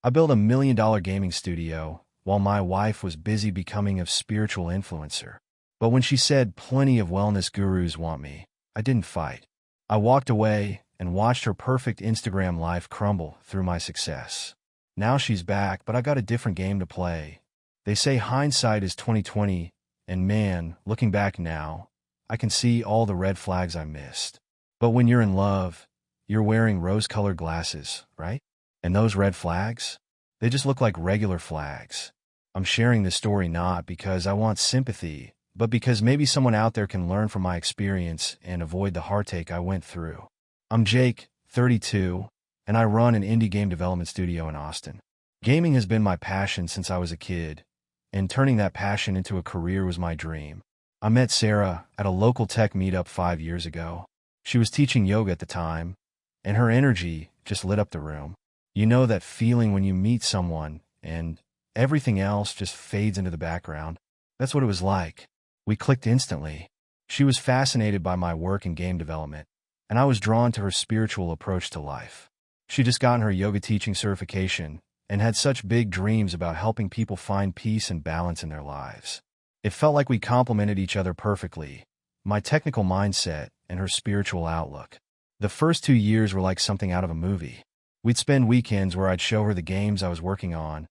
I built $1 million gaming studio while my wife was busy becoming a spiritual influencer. But when she said plenty of wellness gurus want me, I didn't fight. I walked away and watched her perfect Instagram life crumble through my success. Now she's back, but I got a different game to play. They say hindsight is 20/20, and man, looking back now, I can see all the red flags I missed. But when you're in love, you're wearing rose-colored glasses, right? And those red flags? They just look like regular flags. I'm sharing this story not because I want sympathy, but because maybe someone out there can learn from my experience and avoid the heartache I went through. I'm Jake, 32, and I run an indie game development studio in Austin. Gaming has been my passion since I was a kid, and turning that passion into a career was my dream. I met Sarah at a local tech meetup 5 years ago. She was teaching yoga at the time, and her energy just lit up the room. You know that feeling when you meet someone and everything else just fades into the background? That's what it was like. We clicked instantly. She was fascinated by my work in game development, and I was drawn to her spiritual approach to life. She just gotten her yoga teaching certification and had such big dreams about helping people find peace and balance in their lives. It felt like we complemented each other perfectly, my technical mindset and her spiritual outlook. The first 2 years were like something out of a movie. We'd spend weekends where I'd show her the games I was working on,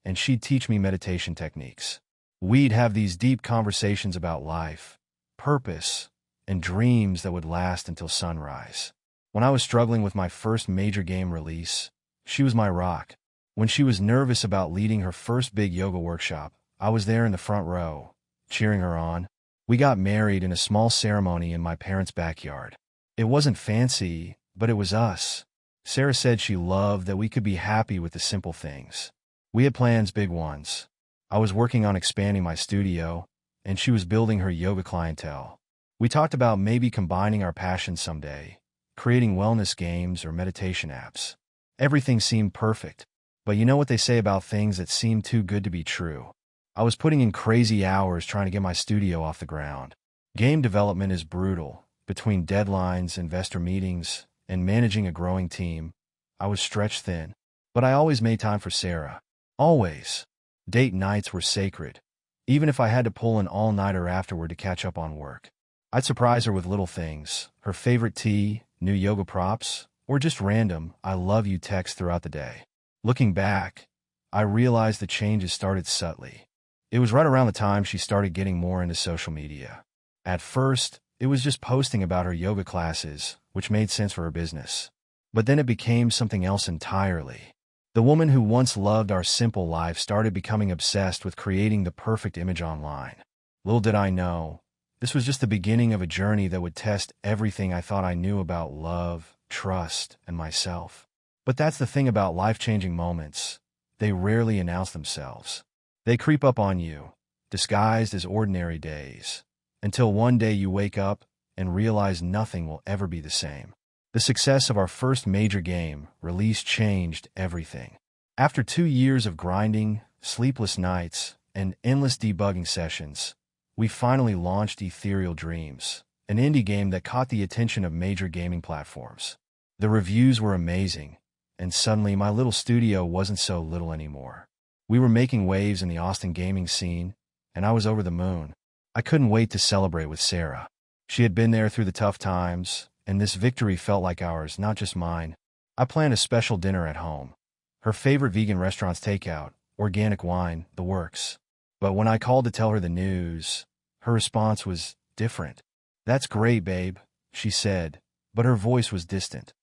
and she'd teach me meditation techniques. We'd have these deep conversations about life, purpose, and dreams that would last until sunrise. When I was struggling with my first major game release, she was my rock. When she was nervous about leading her first big yoga workshop, I was there in the front row, cheering her on. We got married in a small ceremony in my parents' backyard. It wasn't fancy, but it was us. Sarah said she loved that we could be happy with the simple things. We had plans, big ones. I was working on expanding my studio, and she was building her yoga clientele. We talked about maybe combining our passions someday, creating wellness games or meditation apps. Everything seemed perfect, but you know what they say about things that seem too good to be true. I was putting in crazy hours trying to get my studio off the ground. Game development is brutal. Between deadlines, investor meetings, and managing a growing team, I was stretched thin. But I always made time for Sarah. Always. Date nights were sacred, even if I had to pull an all-nighter afterward to catch up on work. I'd surprise her with little things, her favorite tea, new yoga props, or just random "I love you" texts throughout the day. Looking back, I realized the changes started subtly. It was right around the time she started getting more into social media. At first, it was just posting about her yoga classes, which made sense for her business. But then it became something else entirely. The woman who once loved our simple life started becoming obsessed with creating the perfect image online. Little did I know, this was just the beginning of a journey that would test everything I thought I knew about love, trust, and myself. But that's the thing about life-changing moments. They rarely announce themselves. They creep up on you, disguised as ordinary days, until one day you wake up and realize nothing will ever be the same. The success of our first major game release changed everything. After 2 years of grinding, sleepless nights, and endless debugging sessions, we finally launched Ethereal Dreams, an indie game that caught the attention of major gaming platforms. The reviews were amazing, and suddenly my little studio wasn't so little anymore. We were making waves in the Austin gaming scene, and I was over the moon. I couldn't wait to celebrate with Sarah. She had been there through the tough times, and this victory felt like ours, not just mine. I planned a special dinner at home. Her favorite vegan restaurant's takeout, organic wine, the works. But when I called to tell her the news, her response was different. "That's great, babe," she said, but her voice was distant.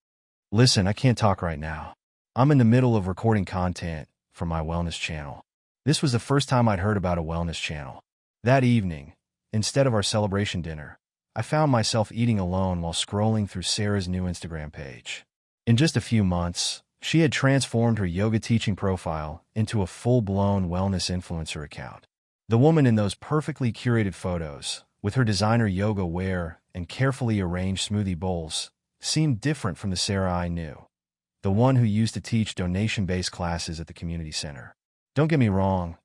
"Listen, I can't talk right now. I'm in the middle of recording content for my wellness channel." This was the first time I'd heard about a wellness channel. That evening, instead of our celebration dinner, I found myself eating alone while scrolling through Sarah's new Instagram page. In just a few months, she had transformed her yoga teaching profile into a full-blown wellness influencer account. The woman in those perfectly curated photos, with her designer yoga wear and carefully arranged smoothie bowls, seemed different from the Sarah I knew, the one who used to teach donation-based classes at the community center. Don't get me wrong,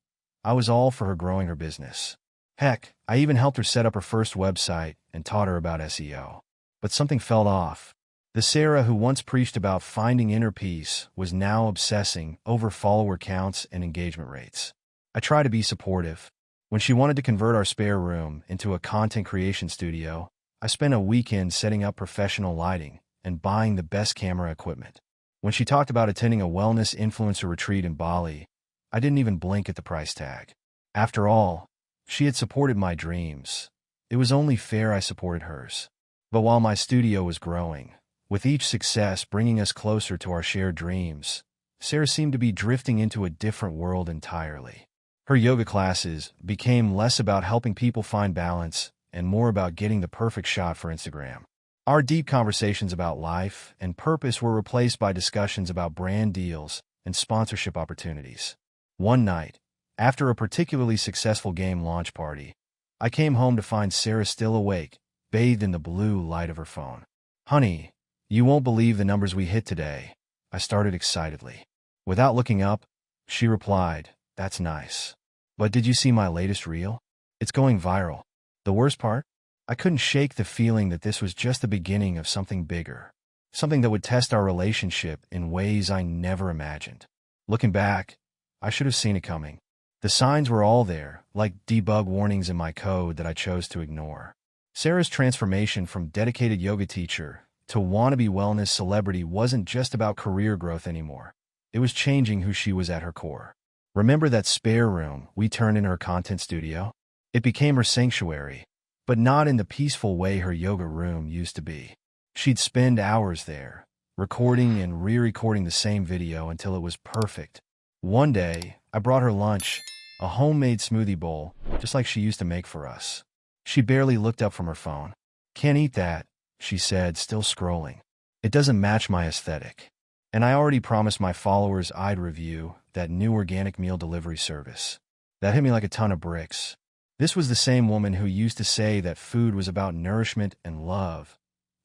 I was all for her growing her business. Heck, I even helped her set up her first website and taught her about SEO. But something felt off. The Sarah who once preached about finding inner peace was now obsessing over follower counts and engagement rates. I try to be supportive. When she wanted to convert our spare room into a content creation studio, I spent a weekend setting up professional lighting and buying the best camera equipment. When she talked about attending a wellness influencer retreat in Bali, I didn't even blink at the price tag. After all, she had supported my dreams. It was only fair I supported hers. But while my studio was growing, with each success bringing us closer to our shared dreams, Sarah seemed to be drifting into a different world entirely. Her yoga classes became less about helping people find balance and more about getting the perfect shot for Instagram. Our deep conversations about life and purpose were replaced by discussions about brand deals and sponsorship opportunities. One night, after a particularly successful game launch party, I came home to find Sarah still awake, bathed in the blue light of her phone. "Honey, you won't believe the numbers we hit today," I started excitedly. Without looking up, she replied, "That's nice. But did you see my latest reel? It's going viral." The worst part? I couldn't shake the feeling that this was just the beginning of something bigger, something that would test our relationship in ways I never imagined. Looking back, I should have seen it coming. The signs were all there, like debug warnings in my code that I chose to ignore. Sarah's transformation from dedicated yoga teacher to wannabe wellness celebrity wasn't just about career growth anymore. It was changing who she was at her core. Remember that spare room we turned into her content studio? It became her sanctuary, but not in the peaceful way her yoga room used to be. She'd spend hours there, recording and re-recording the same video until it was perfect. One day, I brought her lunch, a homemade smoothie bowl, just like she used to make for us. She barely looked up from her phone. "Can't eat that," she said, still scrolling. "It doesn't match my aesthetic." And I already promised my followers I'd review that new organic meal delivery service. That hit me like a ton of bricks. This was the same woman who used to say that food was about nourishment and love,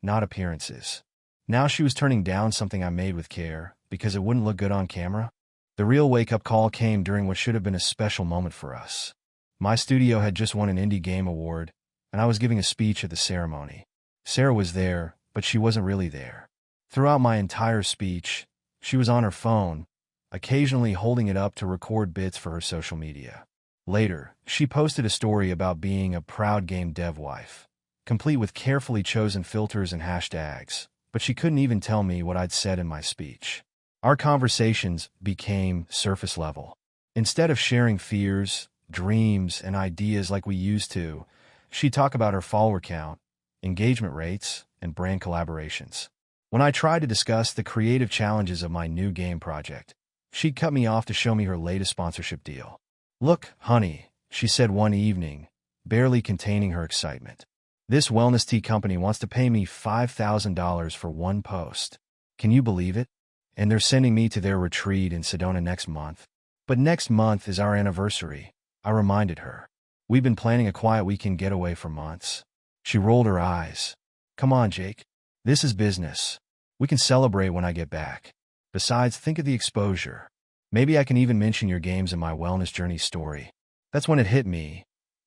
not appearances. Now she was turning down something I made with care because it wouldn't look good on camera. The real wake-up call came during what should have been a special moment for us. My studio had just won an indie game award, and I was giving a speech at the ceremony. Sarah was there, but she wasn't really there. Throughout my entire speech, she was on her phone, occasionally holding it up to record bits for her social media. Later, she posted a story about being a proud game dev wife, complete with carefully chosen filters and hashtags, but she couldn't even tell me what I'd said in my speech. Our conversations became surface level. Instead of sharing fears, dreams, and ideas like we used to, she'd talk about her follower count, engagement rates, and brand collaborations. When I tried to discuss the creative challenges of my new game project, she'd cut me off to show me her latest sponsorship deal. "Look, honey," she said one evening, barely containing her excitement. "This wellness tea company wants to pay me $5,000 for one post. Can you believe it? And they're sending me to their retreat in Sedona next month." "But next month is our anniversary," I reminded her. "We've been planning a quiet weekend getaway for months." She rolled her eyes. "Come on, Jake. This is business. We can celebrate when I get back. Besides, think of the exposure. Maybe I can even mention your games in my wellness journey story." That's when it hit me.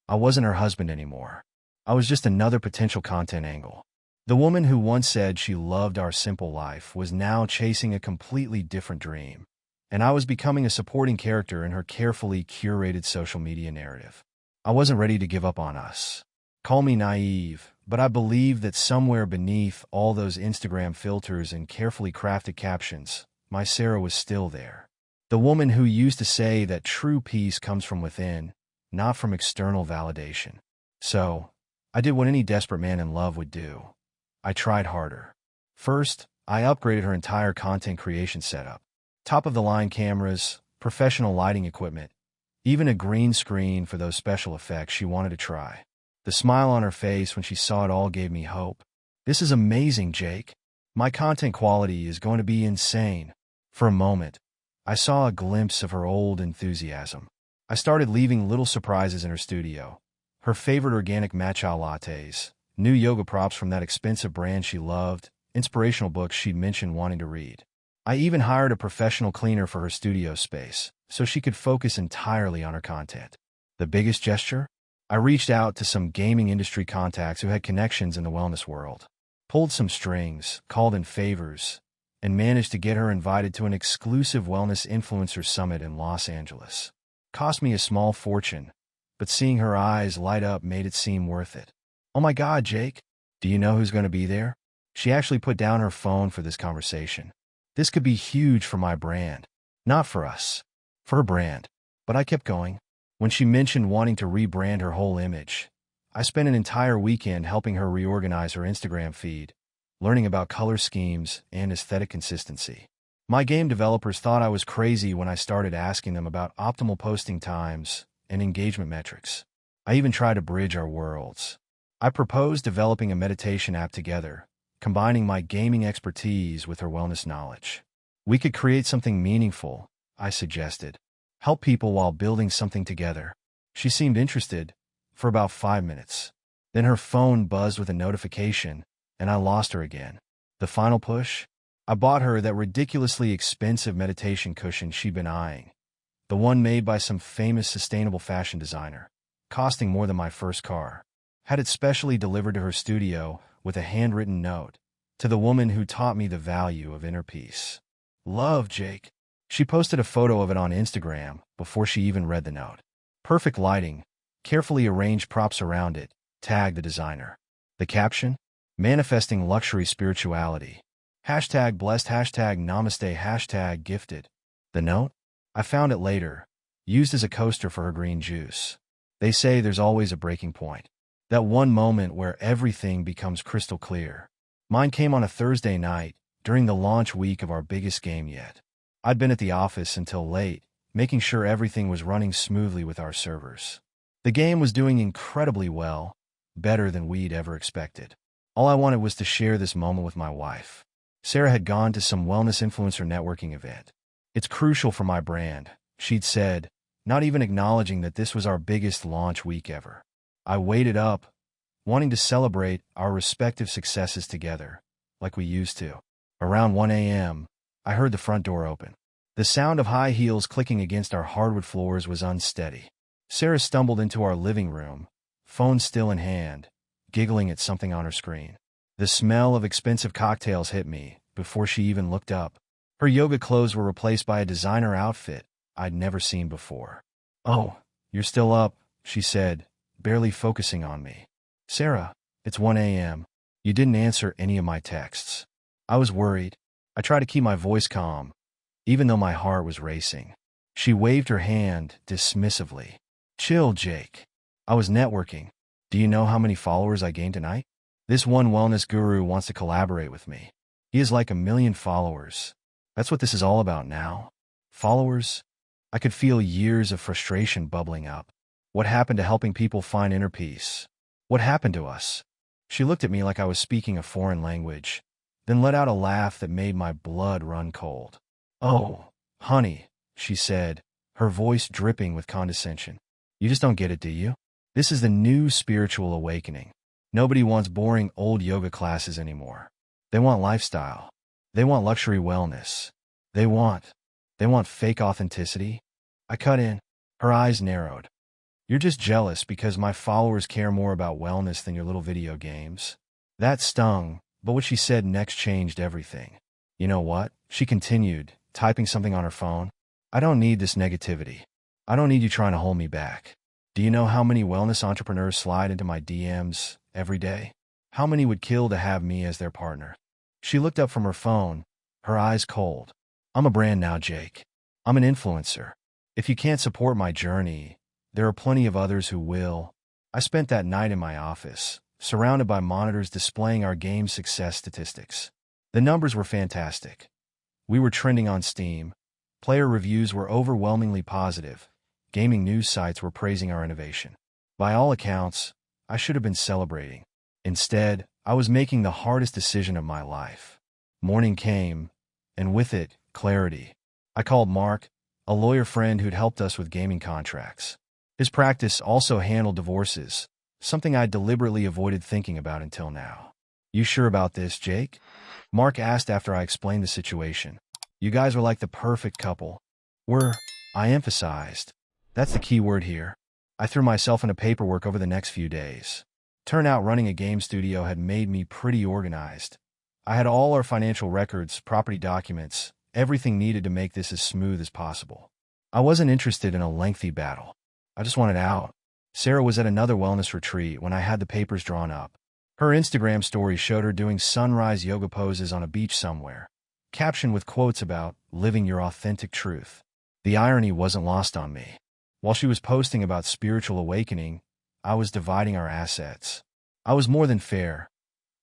I wasn't her husband anymore. I was just another potential content angle. The woman who once said she loved our simple life was now chasing a completely different dream, and I was becoming a supporting character in her carefully curated social media narrative. I wasn't ready to give up on us. Call me naive, but I believe that somewhere beneath all those Instagram filters and carefully crafted captions, my Sarah was still there. The woman who used to say that true peace comes from within, not from external validation. So, I did what any desperate man in love would do. I tried harder. First, I upgraded her entire content creation setup. Top-of-the-line cameras, professional lighting equipment, even a green screen for those special effects she wanted to try. The smile on her face when she saw it all gave me hope. "This is amazing, Jake. My content quality is going to be insane." For a moment, I saw a glimpse of her old enthusiasm. I started leaving little surprises in her studio. Her favorite organic matcha lattes, new yoga props from that expensive brand she loved, inspirational books she'd mentioned wanting to read. I even hired a professional cleaner for her studio space, so she could focus entirely on her content. The biggest gesture? I reached out to some gaming industry contacts who had connections in the wellness world. pulled some strings, called in favors, and managed to get her invited to an exclusive wellness influencer summit in Los Angeles. Cost me a small fortune, but seeing her eyes light up made it seem worth it. Oh my God, Jake, do you know who's going to be there? She actually put down her phone for this conversation. This could be huge for my brand. Not for us. For her brand. But I kept going. When she mentioned wanting to rebrand her whole image, I spent an entire weekend helping her reorganize her Instagram feed, learning about color schemes and aesthetic consistency. My game developers thought I was crazy when I started asking them about optimal posting times and engagement metrics. I even tried to bridge our worlds. I proposed developing a meditation app together, combining my gaming expertise with her wellness knowledge. We could create something meaningful, I suggested. Help people while building something together. She seemed interested for about 5 minutes. Then her phone buzzed with a notification, and I lost her again. The final push? I bought her that ridiculously expensive meditation cushion she'd been eyeing, the one made by some famous sustainable fashion designer, costing more than my first car. Had it specially delivered to her studio with a handwritten note, to the woman who taught me the value of inner peace. Love, Jake. She posted a photo of it on Instagram before she even read the note. Perfect lighting, carefully arranged props around it, tagged the designer. The caption? Manifesting luxury spirituality. Hashtag blessed, hashtag namaste, hashtag gifted. The note? I found it later, used as a coaster for her green juice. They say there's always a breaking point. That one moment where everything becomes crystal clear. Mine came on a Thursday night, during the launch week of our biggest game yet. I'd been at the office until late, making sure everything was running smoothly with our servers. The game was doing incredibly well, better than we'd ever expected. All I wanted was to share this moment with my wife. Sarah had gone to some wellness influencer networking event. It's crucial for my brand, she'd said, not even acknowledging that this was our biggest launch week ever. I waited up, wanting to celebrate our respective successes together, like we used to. Around 1 a.m., I heard the front door open. The sound of high heels clicking against our hardwood floors was unsteady. Sarah stumbled into our living room, phone still in hand, giggling at something on her screen. The smell of expensive cocktails hit me before she even looked up. Her yoga clothes were replaced by a designer outfit I'd never seen before. "Oh, you're still up," she said, barely focusing on me. "Sarah, it's 1 a.m. You didn't answer any of my texts." I was worried. I tried to keep my voice calm, even though my heart was racing. She waved her hand dismissively. "Chill, Jake. I was networking. Do you know how many followers I gained tonight? This one wellness guru wants to collaborate with me. He has like 1 million followers. That's what this is all about now. Followers?" I could feel years of frustration bubbling up. What happened to helping people find inner peace? What happened to us? She looked at me like I was speaking a foreign language, then let out a laugh that made my blood run cold. "Oh, honey," she said, her voice dripping with condescension. "You just don't get it, do you? This is the new spiritual awakening. Nobody wants boring old yoga classes anymore. They want lifestyle. They want luxury wellness. They want fake authenticity." I cut in. Her eyes narrowed. "You're just jealous because my followers care more about wellness than your little video games." That stung, but what she said next changed everything. "You know what?" she continued, typing something on her phone. "I don't need this negativity. I don't need you trying to hold me back. Do you know how many wellness entrepreneurs slide into my DMs every day? How many would kill to have me as their partner?" She looked up from her phone, her eyes cold. "I'm a brand now, Jake. I'm an influencer. If you can't support my journey, there are plenty of others who will." I spent that night in my office, surrounded by monitors displaying our game's success statistics. The numbers were fantastic. We were trending on Steam. Player reviews were overwhelmingly positive. Gaming news sites were praising our innovation. By all accounts, I should have been celebrating. Instead, I was making the hardest decision of my life. Morning came, and with it, clarity. I called Mark, a lawyer friend who'd helped us with gaming contracts. His practice also handled divorces, something I deliberately avoided thinking about until now. "You sure about this, Jake?" Mark asked after I explained the situation. "You guys are like the perfect couple." I emphasized. "That's the key word here." I threw myself into paperwork over the next few days. Turned out running a game studio had made me pretty organized. I had all our financial records, property documents, everything needed to make this as smooth as possible. I wasn't interested in a lengthy battle. I just wanted out. Sarah was at another wellness retreat when I had the papers drawn up. Her Instagram story showed her doing sunrise yoga poses on a beach somewhere, captioned with quotes about living your authentic truth. The irony wasn't lost on me. While she was posting about spiritual awakening, I was dividing our assets. I was more than fair,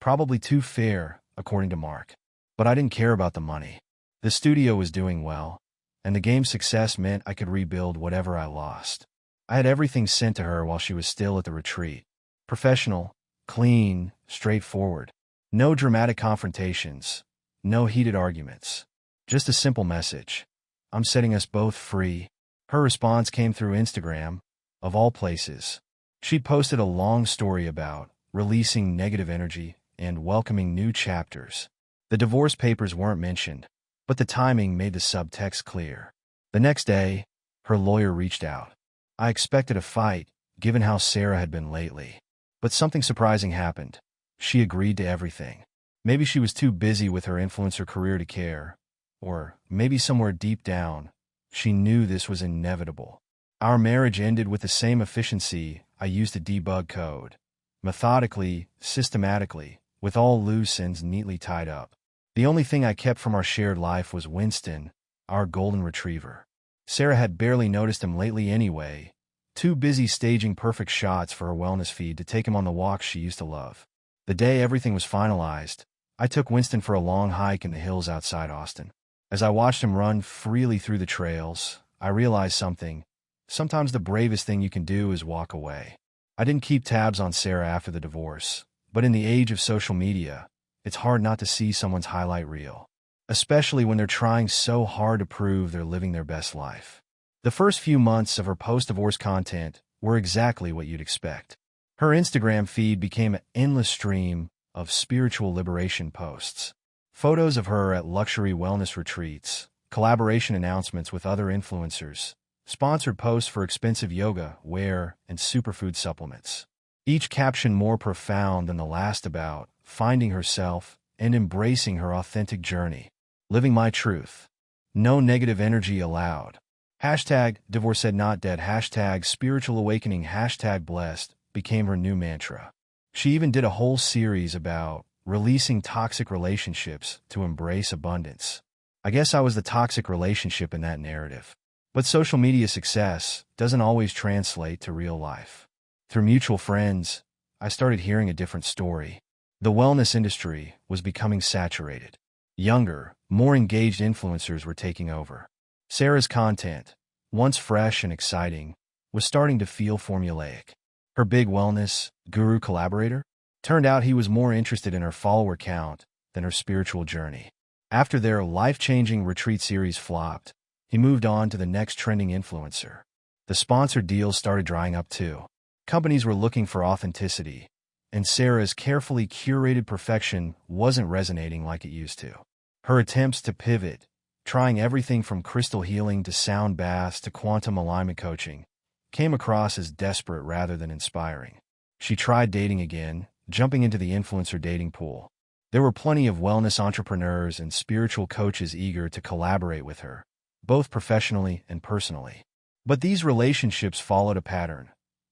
probably too fair, according to Mark. But I didn't care about the money. The studio was doing well, and the game's success meant I could rebuild whatever I lost. I had everything sent to her while she was still at the retreat. Professional, clean, straightforward. No dramatic confrontations, no heated arguments. Just a simple message. I'm setting us both free. Her response came through Instagram, of all places. She posted a long story about releasing negative energy and welcoming new chapters. The divorce papers weren't mentioned, but the timing made the subtext clear. The next day, her lawyer reached out. I expected a fight, given how Sarah had been lately. But something surprising happened. She agreed to everything. Maybe she was too busy with her influencer career to care, or maybe somewhere deep down, she knew this was inevitable. Our marriage ended with the same efficiency I used to debug code. Methodically, systematically, with all loose ends neatly tied up. The only thing I kept from our shared life was Winston, our golden retriever. Sarah had barely noticed him lately anyway, too busy staging perfect shots for her wellness feed to take him on the walks she used to love. The day everything was finalized, I took Winston for a long hike in the hills outside Austin. As I watched him run freely through the trails, I realized something. Sometimes the bravest thing you can do is walk away. I didn't keep tabs on Sarah after the divorce, but in the age of social media, it's hard not to see someone's highlight reel, especially when they're trying so hard to prove they're living their best life. The first few months of her post-divorce content were exactly what you'd expect. Her Instagram feed became an endless stream of spiritual liberation posts. Photos of her at luxury wellness retreats, collaboration announcements with other influencers, sponsored posts for expensive yoga, wear, and superfood supplements. Each caption more profound than the last about finding herself and embracing her authentic journey. Living my truth. No negative energy allowed. Hashtag divorced not dead. Hashtag spiritual awakening. Hashtag blessed became her new mantra. She even did a whole series about releasing toxic relationships to embrace abundance. I guess I was the toxic relationship in that narrative. But social media success doesn't always translate to real life. Through mutual friends, I started hearing a different story. The wellness industry was becoming saturated. Younger, more engaged influencers were taking over. Sarah's content, once fresh and exciting, was starting to feel formulaic. Her big wellness guru collaborator? Turned out he was more interested in her follower count than her spiritual journey. After their life-changing retreat series flopped, he moved on to the next trending influencer. The sponsored deals started drying up too. Companies were looking for authenticity, and Sarah's carefully curated perfection wasn't resonating like it used to. Her attempts to pivot, trying everything from crystal healing to sound baths to quantum alignment coaching, came across as desperate rather than inspiring. She tried dating again, jumping into the influencer dating pool. There were plenty of wellness entrepreneurs and spiritual coaches eager to collaborate with her, both professionally and personally. But these relationships followed a pattern.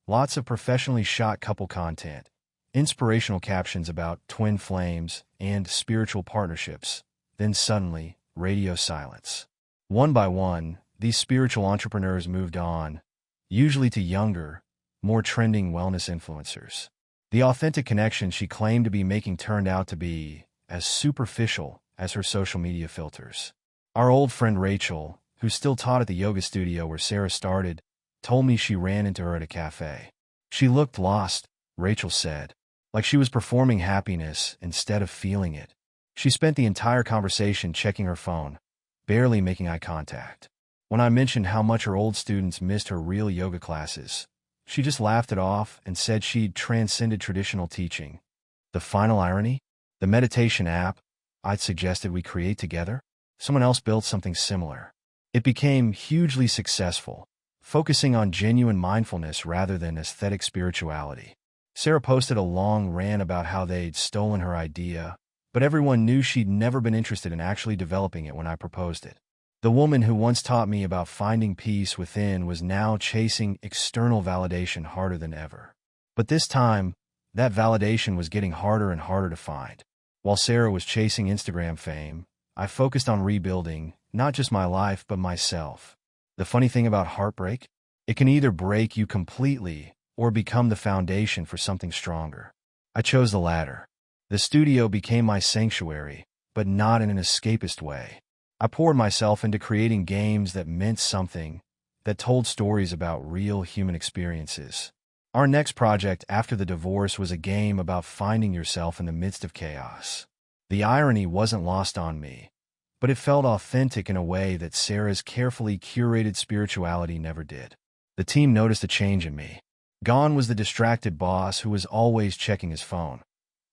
Lots of professionally shot couple content, inspirational captions about twin flames and spiritual partnerships, then suddenly, radio silence. One by one, these spiritual entrepreneurs moved on, usually to younger, more trending wellness influencers. The authentic connection she claimed to be making turned out to be as superficial as her social media filters. Our old friend Rachel, who still taught at the yoga studio where Sarah started, told me she ran into her at a cafe. She looked lost, Rachel said, like she was performing happiness instead of feeling it. She spent the entire conversation checking her phone, barely making eye contact. When I mentioned how much her old students missed her real yoga classes, she just laughed it off and said she'd transcended traditional teaching. The final irony? The meditation app I'd suggested we create together? Someone else built something similar. It became hugely successful, focusing on genuine mindfulness rather than aesthetic spirituality. Sarah posted a long rant about how they'd stolen her idea, but everyone knew she'd never been interested in actually developing it when I proposed it. The woman who once taught me about finding peace within was now chasing external validation harder than ever. But this time, that validation was getting harder and harder to find. While Sarah was chasing Instagram fame, I focused on rebuilding, not just my life, but myself. The funny thing about heartbreak? It can either break you completely or become the foundation for something stronger. I chose the latter. The studio became my sanctuary, but not in an escapist way. I poured myself into creating games that meant something, that told stories about real human experiences. Our next project after the divorce was a game about finding yourself in the midst of chaos. The irony wasn't lost on me, but it felt authentic in a way that Sarah's carefully curated spirituality never did. The team noticed a change in me. Gone was the distracted boss who was always checking his phone,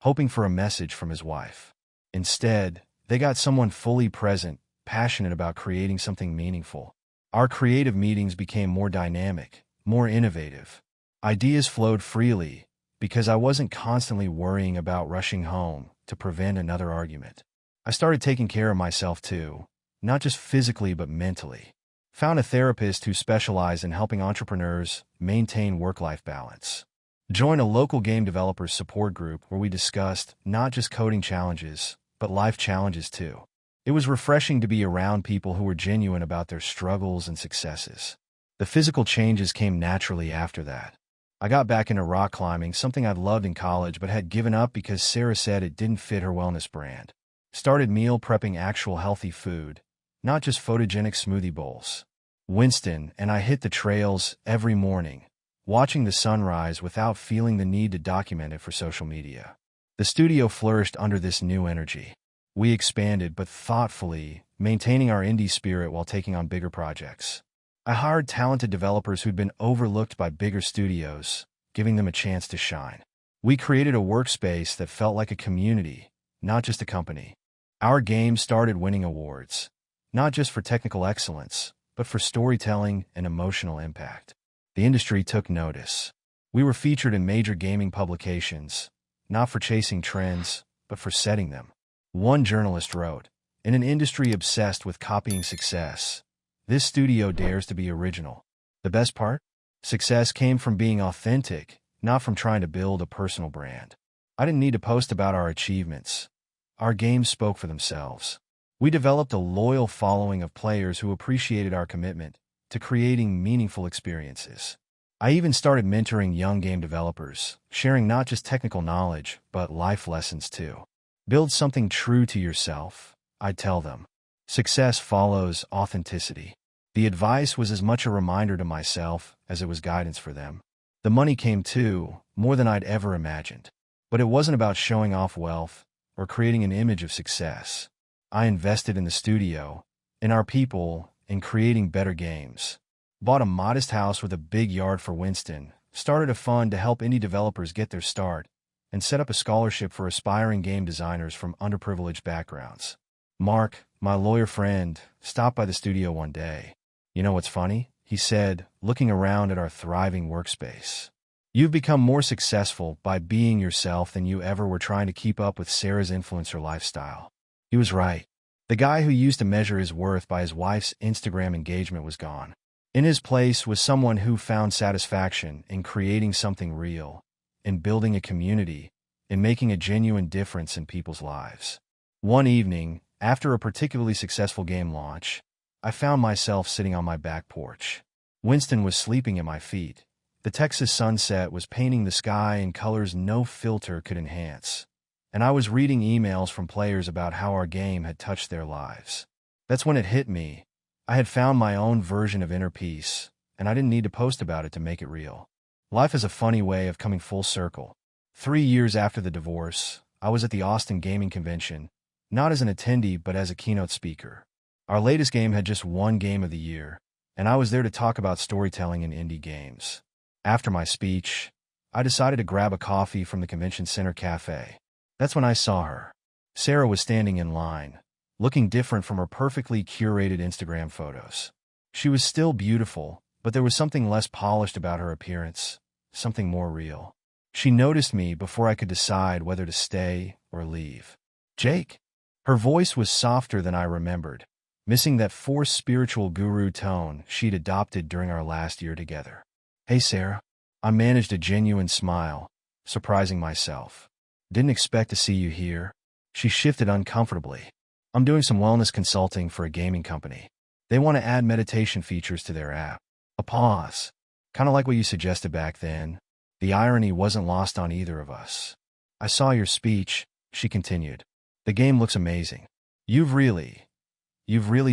hoping for a message from his wife. Instead, they got someone fully present, passionate about creating something meaningful. Our creative meetings became more dynamic, more innovative. Ideas flowed freely because I wasn't constantly worrying about rushing home to prevent another argument. I started taking care of myself too, not just physically but mentally. Found a therapist who specialized in helping entrepreneurs maintain work-life balance. Joined a local game developers support group where we discussed not just coding challenges, but life challenges too. It was refreshing to be around people who were genuine about their struggles and successes. The physical changes came naturally after that. I got back into rock climbing, something I'd loved in college but had given up because Sarah said it didn't fit her wellness brand. Started meal prepping actual healthy food, not just photogenic smoothie bowls. Winston and I hit the trails every morning, watching the sunrise without feeling the need to document it for social media. The studio flourished under this new energy. We expanded, but thoughtfully, maintaining our indie spirit while taking on bigger projects. I hired talented developers who'd been overlooked by bigger studios, giving them a chance to shine. We created a workspace that felt like a community, not just a company. Our game started winning awards, not just for technical excellence, but for storytelling and emotional impact. The industry took notice. We were featured in major gaming publications, not for chasing trends, but for setting them. One journalist wrote, "In an industry obsessed with copying success, this studio dares to be original." The best part? Success came from being authentic, not from trying to build a personal brand. I didn't need to post about our achievements. Our games spoke for themselves. We developed a loyal following of players who appreciated our commitment to creating meaningful experiences. I even started mentoring young game developers, sharing not just technical knowledge, but life lessons too. Build something true to yourself, I'd tell them. Success follows authenticity. The advice was as much a reminder to myself as it was guidance for them. The money came too, more than I'd ever imagined. But it wasn't about showing off wealth or creating an image of success. I invested in the studio, in our people, in creating better games. Bought a modest house with a big yard for Winston, started a fund to help indie developers get their start, and set up a scholarship for aspiring game designers from underprivileged backgrounds. Mark, my lawyer friend, stopped by the studio one day. "You know what's funny?" he said, looking around at our thriving workspace. "You've become more successful by being yourself than you ever were trying to keep up with Sarah's influencer lifestyle." He was right. The guy who used to measure his worth by his wife's Instagram engagement was gone. In his place was someone who found satisfaction in creating something real, in building a community, in making a genuine difference in people's lives. One evening, after a particularly successful game launch, I found myself sitting on my back porch. Winston was sleeping at my feet. The Texas sunset was painting the sky in colors no filter could enhance, and I was reading emails from players about how our game had touched their lives. That's when it hit me. I had found my own version of inner peace, and I didn't need to post about it to make it real. Life is a funny way of coming full circle. 3 years after the divorce, I was at the Austin Gaming Convention, not as an attendee but as a keynote speaker. Our latest game had just won Game of the Year, and I was there to talk about storytelling in indie games. After my speech, I decided to grab a coffee from the convention center cafe. That's when I saw her. Sarah was standing in line, looking different from her perfectly curated Instagram photos. She was still beautiful, but there was something less polished about her appearance, something more real. She noticed me before I could decide whether to stay or leave. Jake. Her voice was softer than I remembered, missing that forced spiritual guru tone she'd adopted during our last year together. Hey, Sarah. I managed a genuine smile, surprising myself. Didn't expect to see you here. She shifted uncomfortably. I'm doing some wellness consulting for a gaming company. They want to add meditation features to their app. A pause. Kind of like what you suggested back then. The irony wasn't lost on either of us. I saw your speech, she continued. The game looks amazing. You've really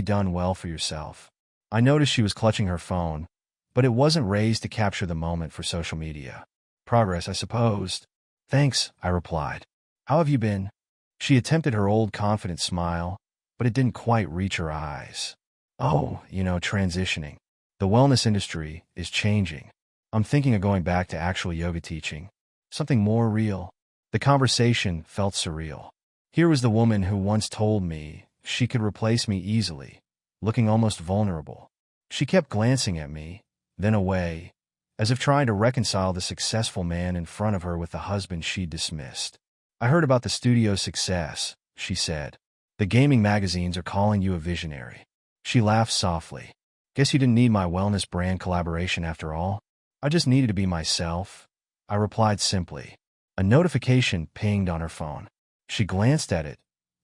done well for yourself. I noticed she was clutching her phone, but it wasn't raised to capture the moment for social media. Progress, I supposed. Thanks, I replied. How have you been? She attempted her old confident smile, but it didn't quite reach her eyes. Oh, transitioning. The wellness industry is changing. I'm thinking of going back to actual yoga teaching. Something more real. The conversation felt surreal. Here was the woman who once told me she could replace me easily, looking almost vulnerable. She kept glancing at me, then away, as if trying to reconcile the successful man in front of her with the husband she'd dismissed. I heard about the studio's success, she said. The gaming magazines are calling you a visionary. She laughed softly. Guess you didn't need my wellness brand collaboration after all. I just needed to be myself. I replied simply. A notification pinged on her phone. She glanced at it,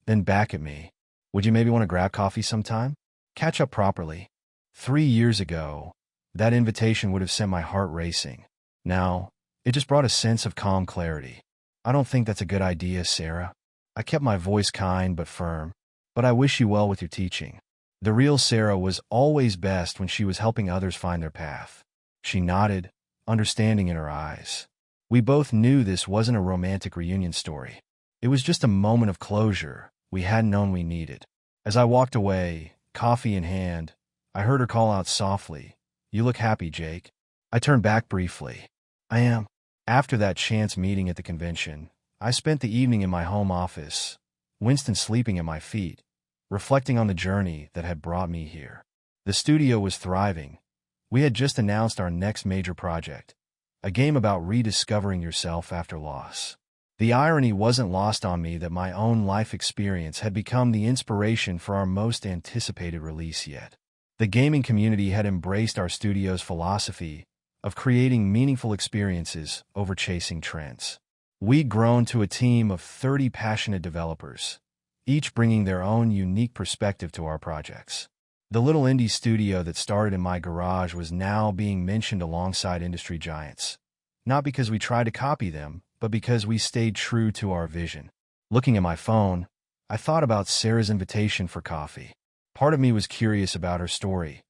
then back at me. Would you maybe want to grab coffee sometime? Catch up properly. 3 years ago, that invitation would have sent my heart racing. Now, it just brought a sense of calm clarity. I don't think that's a good idea, Sarah. I kept my voice kind but firm. But I wish you well with your teaching. The real Sarah was always best when she was helping others find their path. She nodded, understanding in her eyes. We both knew this wasn't a romantic reunion story. It was just a moment of closure we hadn't known we needed. As I walked away, coffee in hand, I heard her call out softly, "You look happy, Jake." I turned back briefly. I am. After that chance meeting at the convention, I spent the evening in my home office, Winston sleeping at my feet, reflecting on the journey that had brought me here. The studio was thriving. We had just announced our next major project, a game about rediscovering yourself after loss. The irony wasn't lost on me that my own life experience had become the inspiration for our most anticipated release yet. The gaming community had embraced our studio's philosophy of creating meaningful experiences over chasing trends. We'd grown to a team of 30 passionate developers, each bringing their own unique perspective to our projects. The little indie studio that started in my garage was now being mentioned alongside industry giants, not because we tried to copy them, but because we stayed true to our vision. Looking at my phone, I thought about Sarah's invitation for coffee. Part of me was curious about her story,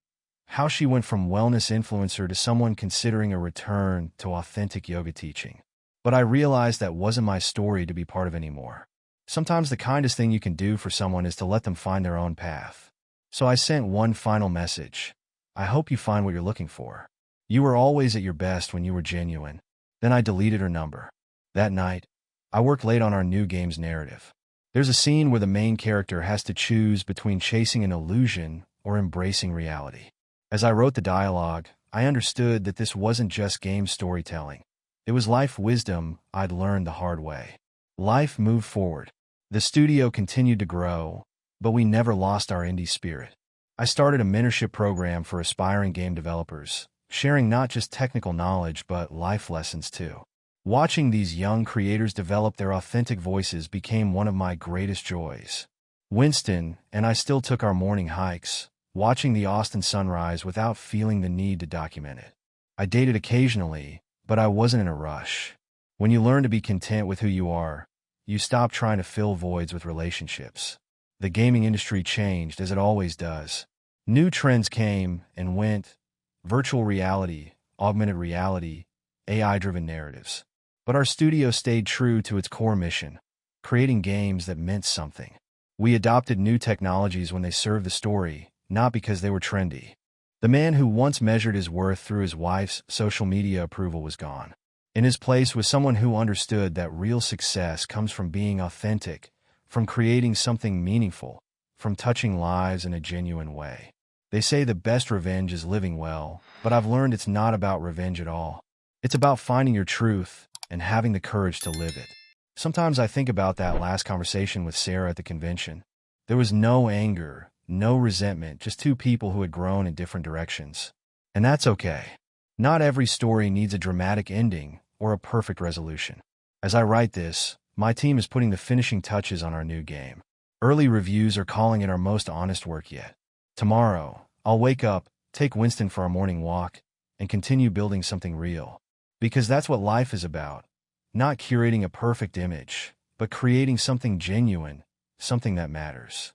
how she went from wellness influencer to someone considering a return to authentic yoga teaching. But I realized that wasn't my story to be part of anymore. Sometimes the kindest thing you can do for someone is to let them find their own path. So I sent one final message. I hope you find what you're looking for. You were always at your best when you were genuine. Then I deleted her number. That night, I worked late on our new game's narrative. There's a scene where the main character has to choose between chasing an illusion or embracing reality. As I wrote the dialogue, I understood that this wasn't just game storytelling. It was life wisdom I'd learned the hard way. Life moved forward. The studio continued to grow, but we never lost our indie spirit. I started a mentorship program for aspiring game developers, sharing not just technical knowledge but life lessons too. Watching these young creators develop their authentic voices became one of my greatest joys. Winston and I still took our morning hikes, watching the Austin sunrise without feeling the need to document it. I dated occasionally, but I wasn't in a rush. When you learn to be content with who you are, you stop trying to fill voids with relationships. The gaming industry changed, as it always does. New trends came and went: virtual reality, augmented reality, AI-driven narratives. But our studio stayed true to its core mission, creating games that meant something. We adopted new technologies when they served the story, not because they were trendy. The man who once measured his worth through his wife's social media approval was gone. In his place was someone who understood that real success comes from being authentic, from creating something meaningful, from touching lives in a genuine way. They say the best revenge is living well, but I've learned it's not about revenge at all. It's about finding your truth, and having the courage to live it. Sometimes I think about that last conversation with Sarah at the convention. There was no anger, no resentment, just two people who had grown in different directions. And that's okay. Not every story needs a dramatic ending or a perfect resolution. As I write this, my team is putting the finishing touches on our new game. Early reviews are calling it our most honest work yet. Tomorrow, I'll wake up, take Winston for our morning walk, and continue building something real. Because that's what life is about. Not curating a perfect image, but creating something genuine, something that matters.